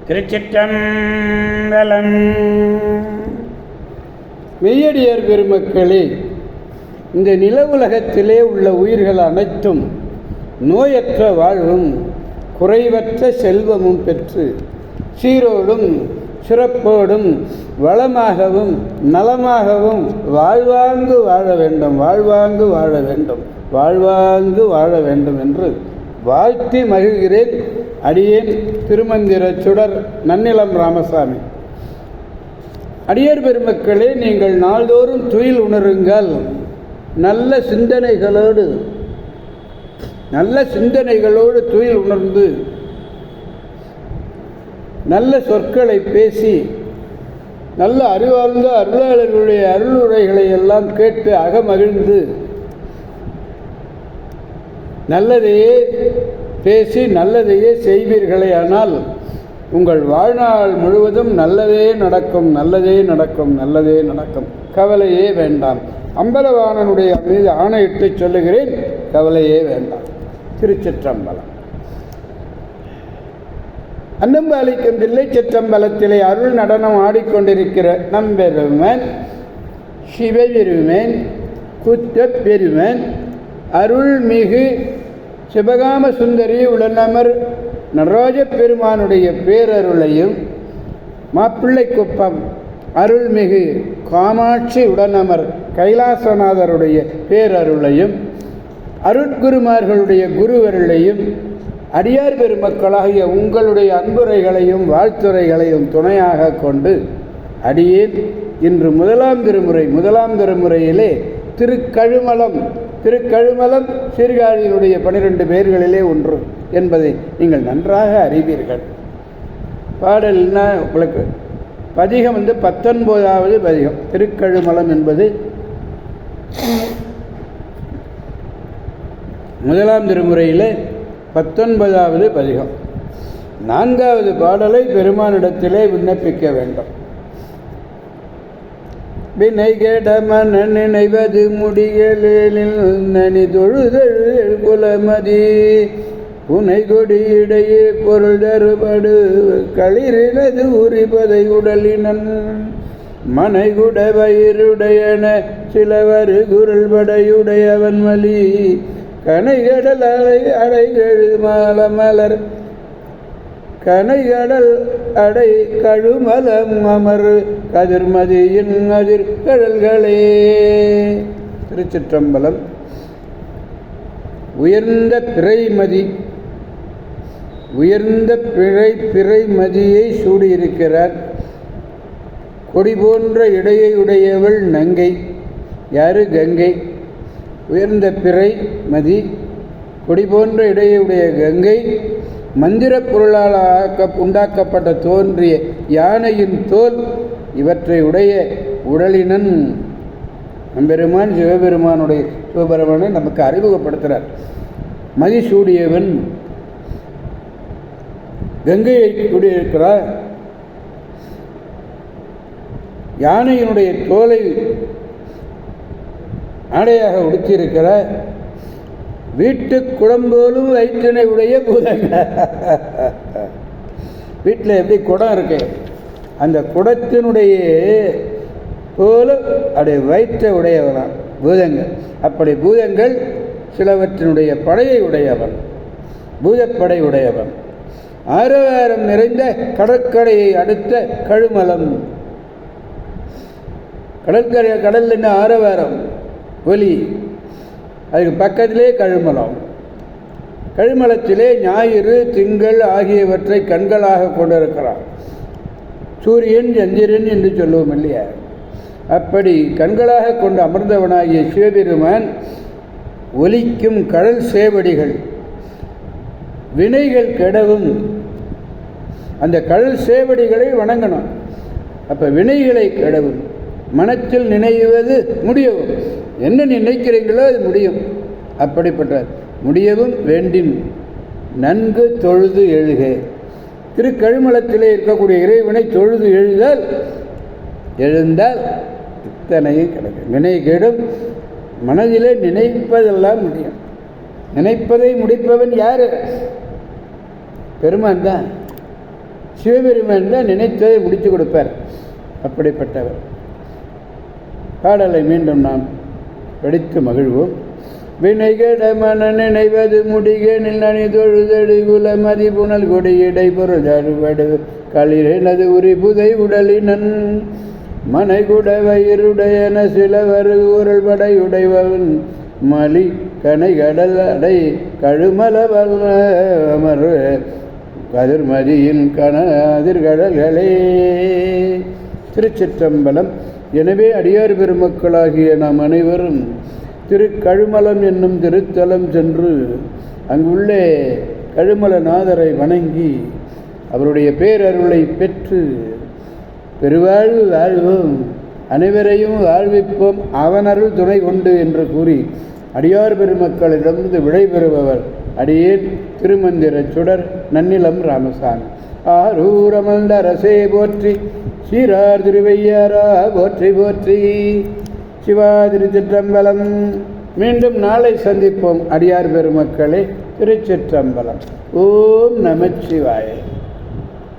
திருச்சிற்றம்பலம். மெய்யடியார் பெருமக்களே, இந்த நில உலகத்திலே உள்ள உயிர்கள் அனைத்தும் நோயற்ற வாழ்வும் குறைவற்ற செல்வமும் பெற்று சீரோடும் சிறப்போடும் வளமாகவும் நலமாகவும் வாழ்வாங்கு வாழ வேண்டும், வாழ்வாங்கு வாழ வேண்டும், வாழ்வாங்கு வாழ வேண்டும் என்று வாழ்த்தி மகிழ்கிறேன். அடியேன் திருமந்திர சுடர் நன்னிலம் ராமசாமி. அடியார் பெருமக்களே, நீங்கள் நாள்தோறும் துயில் உணருங்கள். நல்ல சிந்தனைகளோடு துயில் உணர்ந்து நல்ல சொற்களை பேசி நல்ல அறிவார்ந்த அருளாளர்களுடைய அருளுரைகளை எல்லாம் கேட்டு அகமகிழ்ந்து நல்லதையே பேசி நல்லதையே செய்வீர்களே, ஆனால் உங்கள் வாழ்நாள் முழுவதும் நல்லதே நடக்கும், நல்லதே நடக்கும், நல்லதே நடக்கும். கவலையே வேண்டாம். அம்பலவாணனுடைய மீது ஆணையிட்டு சொல்லுகிறேன், கவலையே வேண்டாம். திருச்சிற்றம்பலம். அன்னம்பாலிக்கும் தில்லை சிற்றம்பலத்திலே அருள் நடனம் ஆடிக்கொண்டிருக்கிற நம்பெருமன் சிவபெருமன் குற்றப்பெருமன் அருள்மிகு சிவகாம சுந்தரி உடனமர் நடராஜ பெருமானுடைய பேரருளையும் மாப்பிள்ளை குப்பம் அருள்மிகு காமாட்சி உடனமர் கைலாசநாதருடைய பேரருளையும் அருட்குருமார்களுடைய குருவருளையும் அடியார் பெருமக்களாகிய உங்களுடைய அன்புரைகளையும் வாழ்த்துரைகளையும் துணையாக கொண்டு அடியேன் இன்று முதலாம் திருமுறையிலே திருக்கழுமலம் சீர்காழியினுடைய 12 பேர்களிலே ஒன்று என்பதை நீங்கள் நன்றாக அறிவீர்கள். பாடல்னா உங்களுக்கு பதிகம் 19வது பதிகம். திருக்கழுமலம் என்பது முதலாம் திருமுறையிலே 19வது பதிகம். 4வது பாடலை பெருமானிடத்திலே விண்ணப்பிக்க வேண்டும். வினை கெடமன நினைவது முடியலில் நனி தொழுதழு குலமதி புனை கொடியிடையே பொருள் தருபடு களிரினது உரிபதை உடலினன் மனைகுட வயிறுடையன சிலவரு குரல் படையுடையவன் மலி கனைகடல் அடைகழு மாலமலர் கனைகடல் அடை கழுமலம் அமர் கதிர்மதியின் அதிர் கடல்களே. திருச்சிற்றம்பலம். உயர்ந்த பிறைமதியை சூடியிருக்கிறார். கொடி போன்ற இடையை உடையவள் நங்கை. யாரு? கங்கை. உயர்ந்த பிறைமதி, கொடி போன்ற இடையுடைய கங்கை, மந்திர பொருளால் உண்டாக்கப்பட்ட தோன்றிய யானையின் தோல் இவற்றை உடைய உடலினன் நம்பெருமான் சிவபெருமானை நமக்கு அறிமுகப்படுத்துகிறார். மதிசூடியவன் கங்கையை கூடியிருக்கிறார். யானையினுடைய தோலை ஆடையாக உடுத்தியிருக்கிறார். வீட்டு குடம்போலும் வயிற்றினை உடைய பூதங்கள். வீட்டில் எப்படி குடம் இருக்கு, அந்த குடத்தினுடைய போல அப்படி வயிற்றை உடையவனான் பூதங்கள். அப்படி பூதங்கள் சிலவற்றினுடைய படையை உடையவன், பூதப்படை உடையவன். ஆரவாரம் நிறைந்த கடற்கரையை அடுத்த கழுமலம். கடல் என்ன ஆரவாரம் ஒலி, அதுக்கு பக்கத்திலே கழுமலம். கழுமலத்திலே ஞாயிறு திங்கள் ஆகியவற்றை கண்களாக கொண்டிருக்கிறார். சூரியன் சந்திரன் என்று சொல்லுவோம் இல்லையா? அப்படி கண்களாக கொண்டு அமர்ந்தவனாகிய சிவபெருமான் ஒலிக்கும் கடல் சேவடிகள் வினைகள் கெடவும் அந்த கடல் சேவடிகளை வணங்கணும். அப்போ வினைகளை கெடவும் மனத்தில் நினைவது முடியவும், என்ன நினைக்கிறீங்களோ அது முடியும். அப்படிப்பட்ட முடியவும் வேண்டின் நன்கு தொழுது எழுக. திருக்கழுமலத்திலே இருக்கக்கூடிய இறைவனை தொழுது எழுந்தால் இத்தனையும் கிடைக்கும். வினை கெடும். மனதிலே நினைப்பதெல்லாம் முடியும். நினைப்பதை முடிப்பவன் யாரு? பெருமான் தான். சிவபெருமான் தான் நினைத்ததை முடித்து கொடுப்பார். அப்படிப்பட்டவர். பாடலை மீண்டும் நாம் படித்து மகிழ்வோம். வினைகட மன நினைவது முடிகனில் நனி தொழுதடு குல மதிப்புணல் கொடியடை பொருதடுபடு களிரெனது உரி புதை உடலினன் மனைகுட வயிறுடையன சிலவரு உருள் படையுடைவன் மலி கனை கடல் அடை கழுமல வல்ல கதிர்மதியின் கதிர்கடல்களே. திருச்சிற்றம்பலம். எனவே அடியார் பெருமக்களாகிய நாம் அனைவரும் திருக்கழுமலம் என்னும் திருத்தலம் சென்று அங்குள்ளே கழுமலநாதரை வணங்கி அவருடைய பேரருளை பெற்று பெருவாழ்வு வாழ்வோம், அனைவரையும் வாழ்விப்போம், அவனருள் துணை கொண்டு என்று கூறி அடியார் பெருமக்களிடமிருந்து விடைபெறுபவர் அடியேன் திருமந்திர சுடர் நன்னிலம் ராமசாமி. ஆரூரமந்த அரசே போற்றி, சீரார் திருவையாரா போற்றி போற்றி. சிவா திருச்சிற்றம்பலம். மீண்டும் நாளை சந்திப்போம் அடியார் பெருமக்களே. திருச்சிற்றம்பலம். ஓம் நமச்சிவாய.